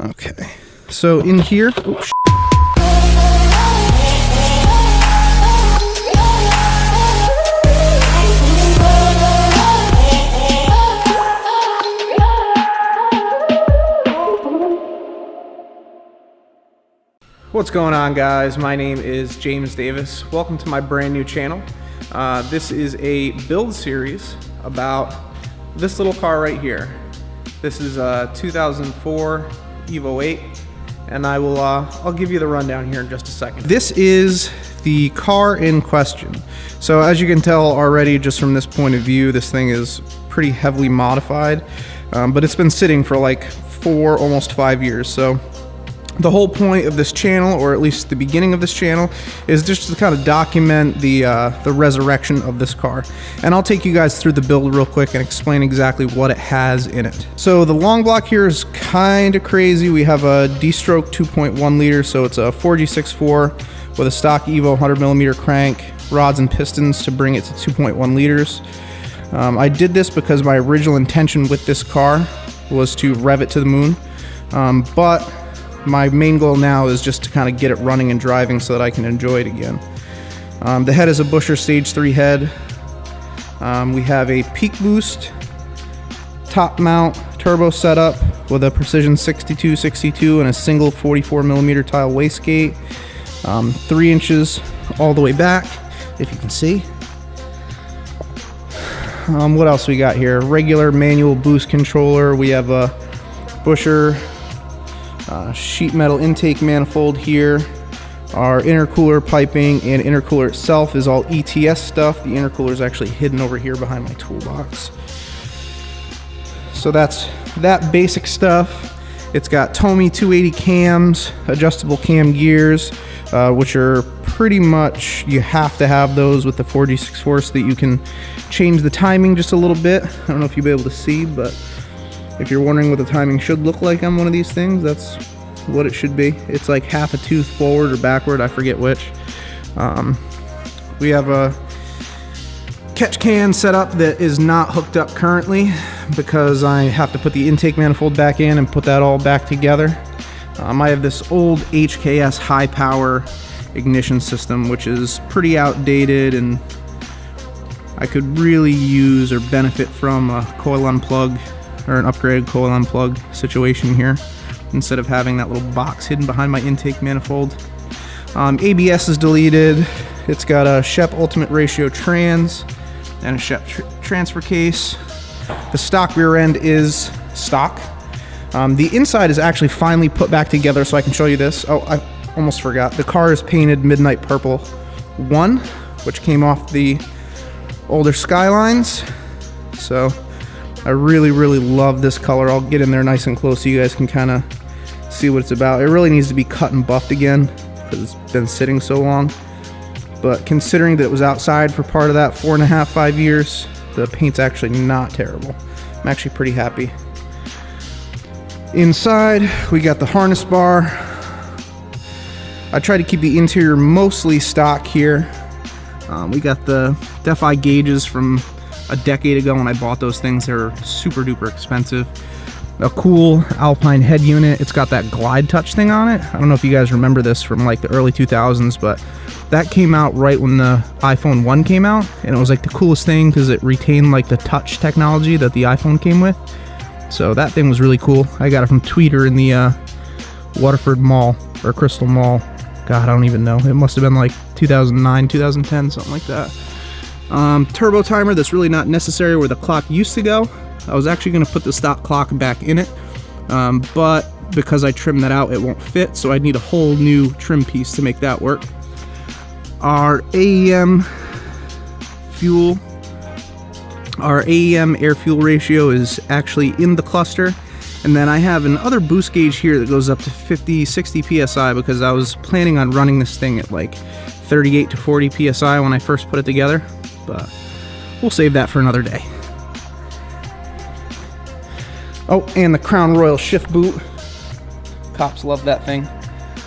Okay, so in here, what's going on, guys? My name is James Davis. Welcome to my brand new channel. This is a build series about this little car right here. This is a 2004 Evo 8, and I'll give you the rundown here in just a second. This is the car in question. So as you can tell already, just from this point of view, this thing is pretty heavily modified, but it's been sitting for like almost 5 years. So the whole point of this channel, or at least the beginning of this channel, is just to kind of document the resurrection of this car. And I'll take you guys through the build real quick and explain exactly what it has in it. So the long block here is kind of crazy. We have a D-stroke 2.1 liter, so it's a 4G64 with a stock Evo 100mm crank, rods and pistons to bring it to 2.1 liters. I did this because my original intention with this car was to rev it to the moon, but my main goal now is just to kind of get it running and driving so that I can enjoy it again. The head is a Buescher Stage 3 head. We have a peak boost, top mount turbo setup with a Precision 6262 and a single 44mm tile wastegate. 3 inches all the way back, if you can see. What else we got here? Regular manual boost controller. We have a Buescher sheet metal intake manifold here. Our intercooler piping and intercooler itself is all ETS stuff. The intercooler is actually hidden over here behind my toolbox. So that's that basic stuff. It's got Tomy 280 cams, adjustable cam gears, which are pretty much, you have to have those with the 4G64 so that you can change the timing just a little bit. I don't know if you'll be able to see, but if you're wondering what the timing should look like on one of these things, that's what it should be. It's like half a tooth forward or backward, I forget which. We have a catch can set up that is not hooked up currently because I have to put the intake manifold back in and put that all back together. I have this old HKS high power ignition system, which is pretty outdated, and I could really use or benefit from a coil unplug or an upgraded coil unplug situation here instead of having that little box hidden behind my intake manifold. ABS is deleted. It's got a Shep Ultimate Ratio trans and a Shep transfer case. The stock rear end is stock. The inside is actually finally put back together so I can show you this. Oh, I almost forgot. The car is painted Midnight Purple 1, which came off the older Skylines. So I really love this color. I'll get in there nice and close so you guys can kind of see what it's about. It really needs to be cut and buffed again because it's been sitting so long. But considering that it was outside for part of that 4.5, 5 years, the paint's actually not terrible. I'm actually pretty happy. Inside, we got the harness bar. I try to keep the interior mostly stock here. We got the Defi gauges from a decade ago when I bought those things. They're super duper expensive. A cool Alpine head unit. It's got that glide touch thing on it. I don't know if you guys remember this from like the early 2000s, but that came out right when the iPhone 1 came out, and it was like the coolest thing because it retained like the touch technology that the iPhone came with. So that thing was really cool. I got it from Tweeter in the Waterford Mall or Crystal Mall. God, I don't even know. It must have been like 2009, 2010, something like that. Turbo timer that's really not necessary where the clock used to go. I was actually going to put the stock clock back in it, but because I trimmed that out, it won't fit, so I need a whole new trim piece to make that work. Our AEM fuel, our AEM air fuel ratio is actually in the cluster, and then I have another boost gauge here that goes up to 50, 60 psi because I was planning on running this thing at like 38 to 40 psi when I first put it together, but we'll save that for another day. Oh, and the Crown Royal shift boot. Cops love that thing.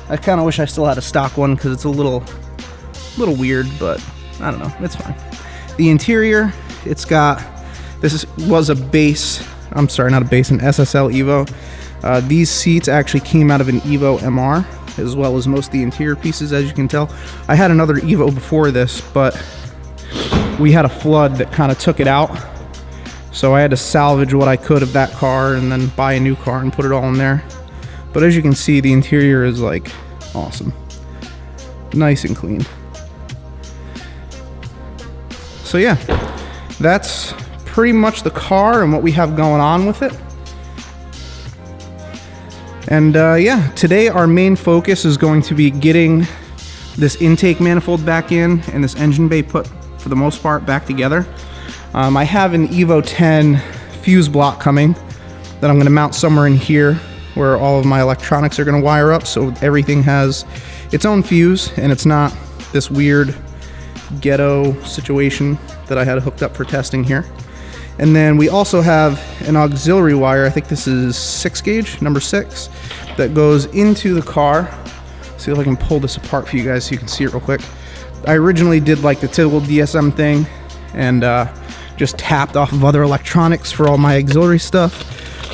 I kind of wish I still had a stock one because it's a little weird, but I don't know, it's fine. The interior, it's got, was a base, I'm sorry, not a base, an SSL Evo. These seats actually came out of an Evo MR, as well as most of the interior pieces, as you can tell. I had another Evo before this, but we had a flood that kind of took it out. So I had to salvage what I could of that car and then buy a new car and put it all in there. But as you can see, the interior is like awesome. Nice and clean. So yeah, that's pretty much the car and what we have going on with it. And yeah, today our main focus is going to be getting this intake manifold back in and this engine bay put, for the most part, back together. I have an Evo 10 fuse block coming that I'm going to mount somewhere in here where all of my electronics are going to wire up, so everything has its own fuse and it's not this weird ghetto situation that I had hooked up for testing here. And then we also have an auxiliary wire, I think this is 6 gauge, number 6, that goes into the car. See if I can pull this apart for you guys so you can see it real quick. I originally did like the typical DSM thing and just tapped off of other electronics for all my auxiliary stuff.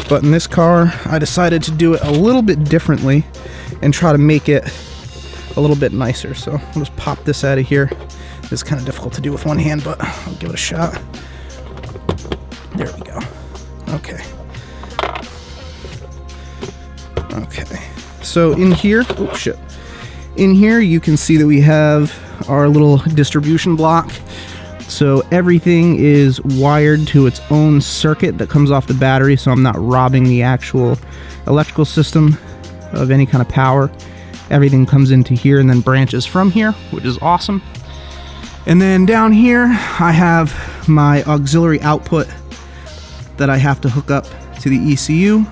But in this car, I decided to do it a little bit differently and try to make it a little bit nicer. So I'll just pop this out of here. It's kind of difficult to do with one hand, but I'll give it a shot. There we go. Okay. Okay. So in here, oh shit. In here you can see that we have our little distribution block. So everything is wired to its own circuit that comes off the battery, so I'm not robbing the actual electrical system of any kind of power. Everything comes into here and then branches from here, which is awesome. And then down here I have my auxiliary output that I have to hook up to the ECU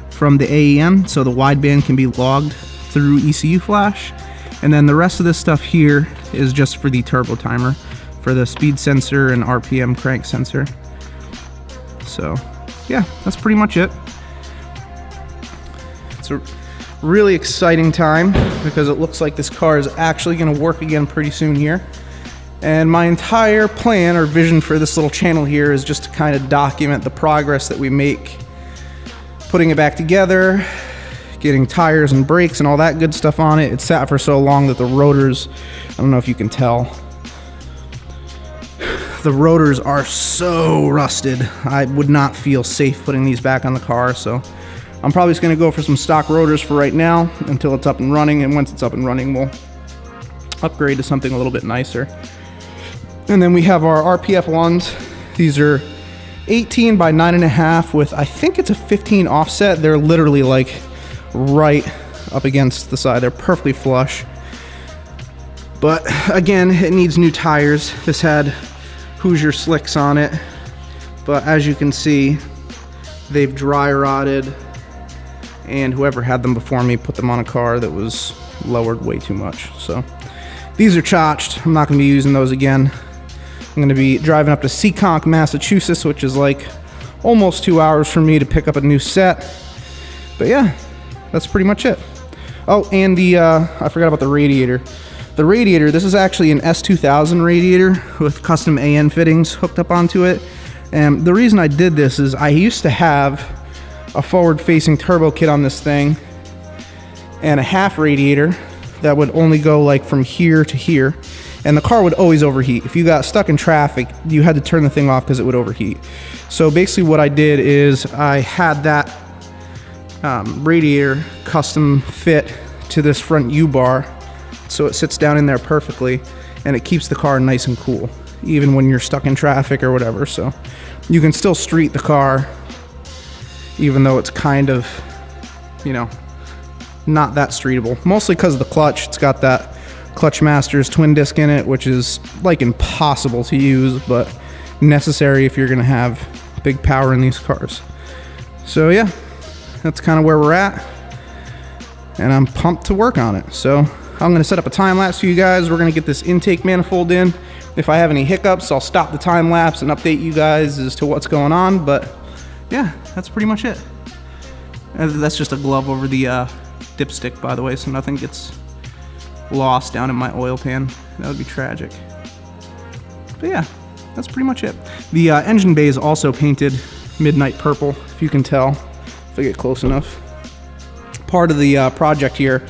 from the AEM, so the wideband can be logged through ECU flash. And then the rest of this stuff here is just for the turbo timer, for the speed sensor and RPM crank sensor. So yeah, that's pretty much it. It's a really exciting time because it looks like this car is actually going to work again pretty soon here. And my entire plan or vision for this little channel here is just to kind of document the progress that we make putting it back together, getting tires and brakes and all that good stuff on it. It sat for so long that the rotors, I don't know if you can tell, the rotors are so rusted. I would not feel safe putting these back on the car, so I'm probably just going to go for some stock rotors for right now until it's up and running, and once it's up and running we'll upgrade to something a little bit nicer. And then we have our RPF ones. These are 18 by 9.5 with, I think it's a 15 offset. They're literally like right up against the side. They're perfectly flush. But again, it needs new tires. This had Hoosier slicks on it, but as you can see, they've dry rotted, and whoever had them before me put them on a car that was lowered way too much. So these are chotched. I'm not going to be using those again. I'm going to be driving up to Seekonk, Massachusetts, which is like almost 2 hours for me to pick up a new set. But yeah, that's pretty much it. Oh, and the I forgot about the radiator. The radiator, this is actually an S2000 radiator with custom AN fittings hooked up onto it. And the reason I did this is I used to have a forward-facing turbo kit on this thing and a half radiator that would only go like from here to here, and the car would always overheat. If you got stuck in traffic, you had to turn the thing off because it would overheat. So basically what I did is I had that radiator custom fit to this front U-bar, so it sits down in there perfectly and it keeps the car nice and cool even when you're stuck in traffic or whatever. So you can still street the car even though it's kind of, you know, not that streetable, mostly because of the clutch. It's got that Clutch Masters twin disc in it, which is like impossible to use, but necessary if you're gonna have big power in these cars. So yeah, that's kind of where we're at, and I'm pumped to work on it. So I'm gonna set up a time lapse for you guys. We're gonna get this intake manifold in. If I have any hiccups, I'll stop the time lapse and update you guys as to what's going on, but yeah, that's pretty much it. That's just a glove over the dipstick, by the way, so nothing gets lost down in my oil pan. That would be tragic. But yeah, that's pretty much it. The engine bay is also painted midnight purple, if you can tell if I get close enough. Part of the project here,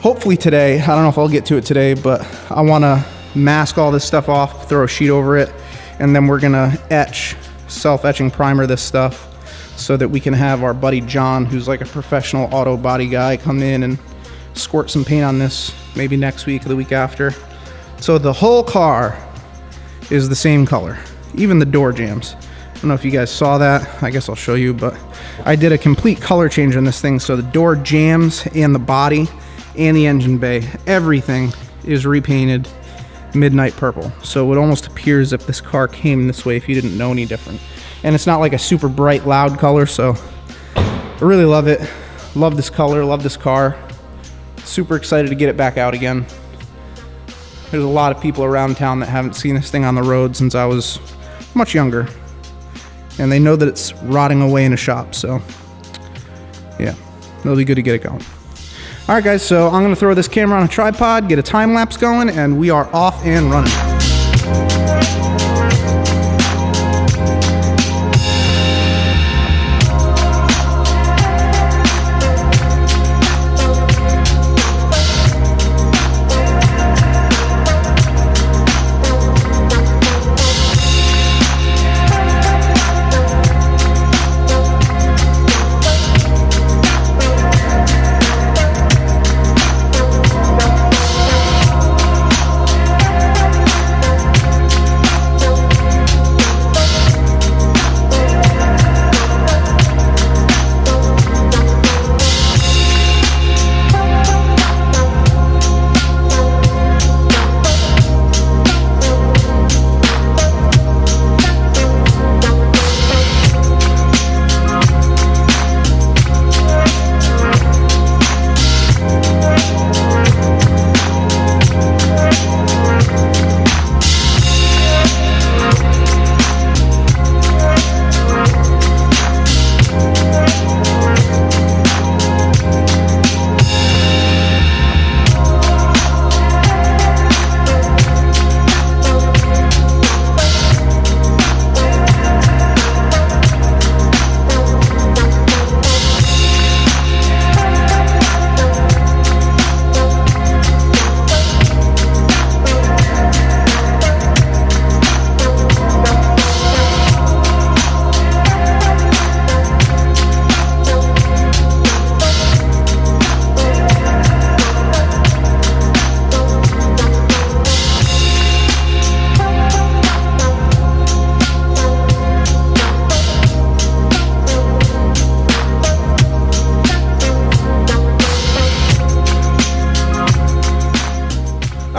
hopefully today, I don't know if I'll get to it today, but I want to mask all this stuff off, throw a sheet over it, and then we're gonna etch, self-etching primer this stuff so that we can have our buddy John, who's like a professional auto body guy, come in and squirt some paint on this maybe next week or the week after. So the whole car is the same color, even the door jambs. I don't know if you guys saw that. I guess I'll show you, but I did a complete color change on this thing. So the door jambs and the body and the engine bay, everything is repainted midnight purple. So it almost appears if this car came this way if you didn't know any different. And it's not like a super bright, loud color, so I really love it. Love this color, love this car. Super excited to get it back out again. There's a lot of people around town that haven't seen this thing on the road since I was much younger. And they know that it's rotting away in a shop, so yeah, it'll be good to get it going. All right, guys, so I'm gonna throw this camera on a tripod, get a time lapse going, and we are off and running.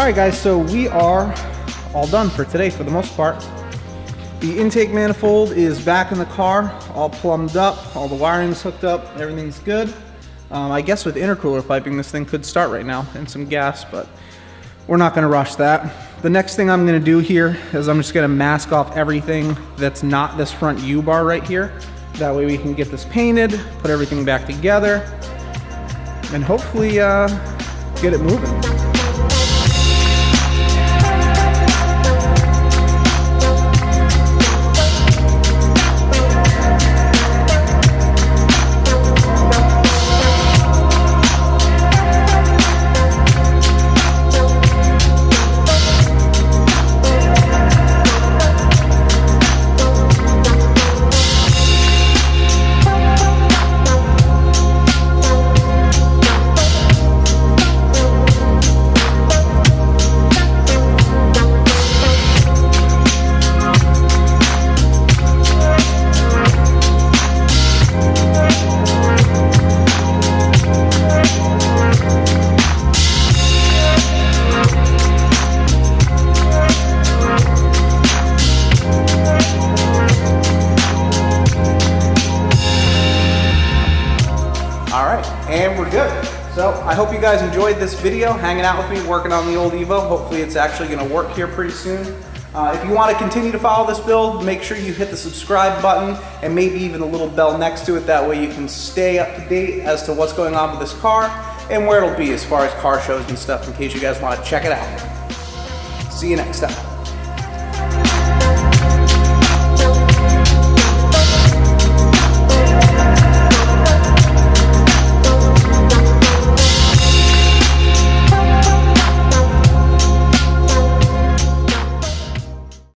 Alright guys, so we are all done for today for the most part. The intake manifold is back in the car, all plumbed up, all the wiring's hooked up, everything's good. I guess with intercooler piping this thing could start right now and some gas, but we're not going to rush that. The next thing I'm going to do here is I'm just going to mask off everything that's not this front U-bar right here. That way we can get this painted, put everything back together, and hopefully get it moving. And we're good. So I hope you guys enjoyed this video, hanging out with me, working on the old Evo. Hopefully it's actually gonna work here pretty soon. If you want to continue to follow this build, make sure you hit the subscribe button and maybe even the little bell next to it. That way you can stay up to date as to what's going on with this car and where it'll be as far as car shows and stuff in case you guys want to check it out. See you next time.